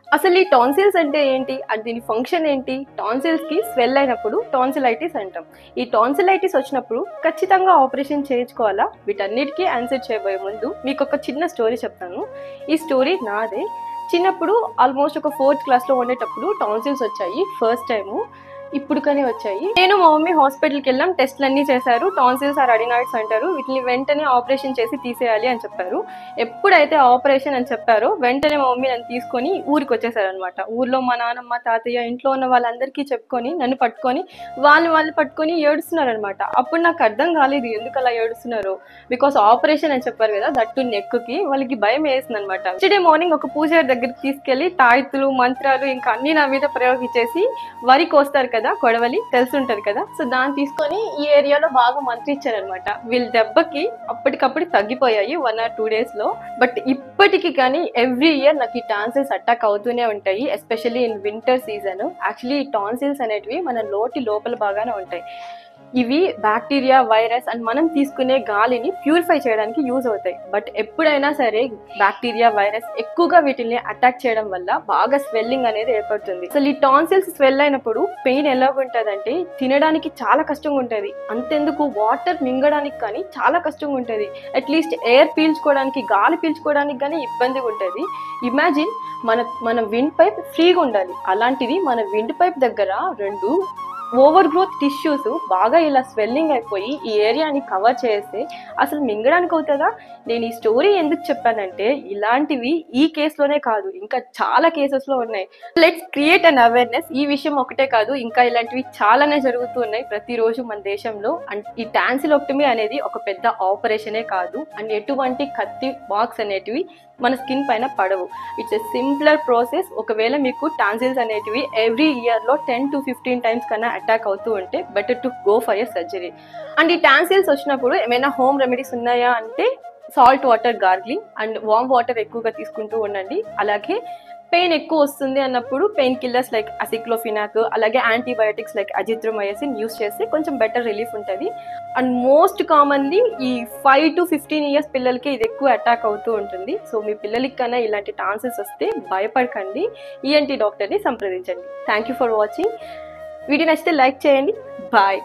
అసలు ఈ టాన్సిల్స్ అంటే ఏంటి? అది దీని ఫంక్షన్ ఏంటి? టాన్సిల్స్‌కి స్వెల్ అయినప్పుడు టాన్సిలైటిస్ అంటాం. ఈ టాన్సిలైటిస్ వచ్చినప్పుడు ఖచ్చితంగా ఆపరేషన్ చేయించుకోవాలా? వీటన్నిటికి ఆన్సర్ చేయబోయే ముందు మీకొక చిన్న స్టోరీ చెప్తాను. ఈ స్టోరీ నాదే. చిన్నప్పుడు ఆల్మోస్ట్ ఒక 4th క్లాస్‌లో ఉండేటప్పుడు టాన్సిల్స్ వచ్చాయి ఫస్ట్ టైము. ఇప్పుడు కానీ వచ్చాయి. నేను మా మమ్మీ హాస్పిటల్‌కి వెళ్ళాం. టెస్ట్‌లన్నీ చేశారు. టాన్సిల్స్ ఆర్ అడినాయిడ్స్ అంటారు. వీటిని వెంటనే ఆపరేషన్ చేసి తీసేయాలి అని చెప్పారు. ఎప్పుడైతే ఆపరేషన్ అని చెప్పారో వెంటనే మా మమ్మీ నన్ను తీసుకొని ఊరికి వచ్చేసారనమాట. ఊర్లో మా నాన్నమ్మ, తాతయ్య, ఇంట్లో ఉన్న వాళ్ళందరికీ చెప్పుకొని నన్ను పట్టుకొని వాళ్ళు పట్టుకొని ఏడుస్తున్నారనమాట. అప్పుడు నాకు అర్థం కాలేదు ఎందుకు అలా ఏడుస్తున్నారో. బికాస్ ఆపరేషన్ అని చెప్పారు కదా, దట్టు నెక్కి వాళ్ళకి భయం వేసిందనమాట. నెక్స్ట్ డే మార్నింగ్ ఒక పూజారి దగ్గరికి తీసుకెళ్లి తాయితులు, మంత్రాలు ఇంకా అన్ని నా మీద ప్రయోగించేసి వరి కోస్తారు కదా, కొడవలి తెలుసుంటది కదా, సో దాన్ని తీసుకొని ఈ ఏరియాలో బాగా మంత్రించారనమాట. వీళ్ళ దెబ్బకి అప్పటికప్పుడు తగ్గిపోయాయి 1 or 2 days లో. బట్ ఇప్పటికి కానీ ఎవ్రీ ఇయర్ నాకు ఈ టాన్సిల్స్ అటాక్ అవుతూనే ఉంటాయి, especially in winter season. Actually ఈ టాన్సిల్స్ అనేటివి మన లోపల బాగానే ఉంటాయి. ఇవి బ్యాక్టీరియా, వైరస్ అండ్ మనం తీసుకునే గాలిని ప్యూరిఫై చేయడానికి యూజ్ అవుతాయి. బట్ ఎప్పుడైనా సరే బ్యాక్టీరియా, వైరస్ ఎక్కువగా వీటిని అటాక్ చేయడం వల్ల బాగా స్వెల్లింగ్ అనేది ఏర్పడుతుంది. అసలు ఈ టాన్సిల్స్ స్వెల్ అయినప్పుడు పెయిన్ ఎలాగుంటుందంటే తినడానికి చాలా కష్టంగా ఉంటుంది. అంతెందుకు వాటర్ మింగడానికి కానీ చాలా కష్టంగా ఉంటుంది. అట్లీస్ట్ ఎయిర్ పీల్చుకోవడానికి, గాలి పీల్చుకోవడానికి కానీ ఇబ్బందిగా ఉంటుంది. ఇమాజిన్ మన విండ్ పైప్ ఫ్రీగా ఉండాలి, అలాంటిది మన విండ్ పైప్ దగ్గర 2 ఓవర్ గ్రోత్ టిష్యూస్ బాగా ఇలా స్వెల్లింగ్ అయిపోయి ఈ ఏరియాని కవర్ చేస్తే అసలు మింగడానికి అవుతుందా? నేను ఈ స్టోరీ ఎందుకు చెప్పానంటే ఇలాంటివి ఈ కేసులోనే కాదు, ఇంకా చాలా కేసెస్లో ఉన్నాయి. Let's create an awareness. ఈ విషయం ఒకటే కాదు, ఇంకా ఇలాంటివి చాలానే జరుగుతూ ఉన్నాయి ప్రతిరోజు మన దేశంలో. అండ్ ఈ టాన్సిలోక్టమీ అనేది ఒక పెద్ద ఆపరేషనే కాదు, అండ్ ఎటువంటి కత్తి బాక్స్ అనేటివి మన స్కిన్ పైన పడవు. It's a simpler process. ఒకవేళ మీకు టాన్సిల్స్ అనేటివి ఎవ్రీ ఇయర్లో 10 to 15 టైమ్స్ కన్నా అటాక్ అవుతూ ఉంటే better to go for a surgery. And ఈ టాన్సిల్స్ వచ్చినప్పుడు ఏమైనా హోమ్ రెమెడీస్ ఉన్నాయా అంటే salt water gargling and warm water ఎక్కువగా తీసుకుంటూ ఉండండి. అలాగే పెయిన్ ఎక్కువ వస్తుంది అన్నప్పుడు పెయిన్ కిల్లర్స్ లైక్ అసిక్లోఫినాక్, అలాగే యాంటీబయోటిక్స్ లైక్ అజిత్రోమైసిన్ యూస్ చేస్తే కొంచెం బెటర్ రిలీఫ్ ఉంటుంది. అండ్ మోస్ట్ కామన్లీ ఈ 5 to 15 years పిల్లలకి ఇది ఎక్కువ అటాక్ అవుతూ ఉంటుంది. సో మీ పిల్లలకి కన్నా ఇలాంటి టాన్సిల్స్ వస్తే భయపడకండి, ఈఎన్టీ డాక్టర్ని సంప్రదించండి. Thank you for watching. Video నచ్చితే లైక్ చేయండి. బాయ్.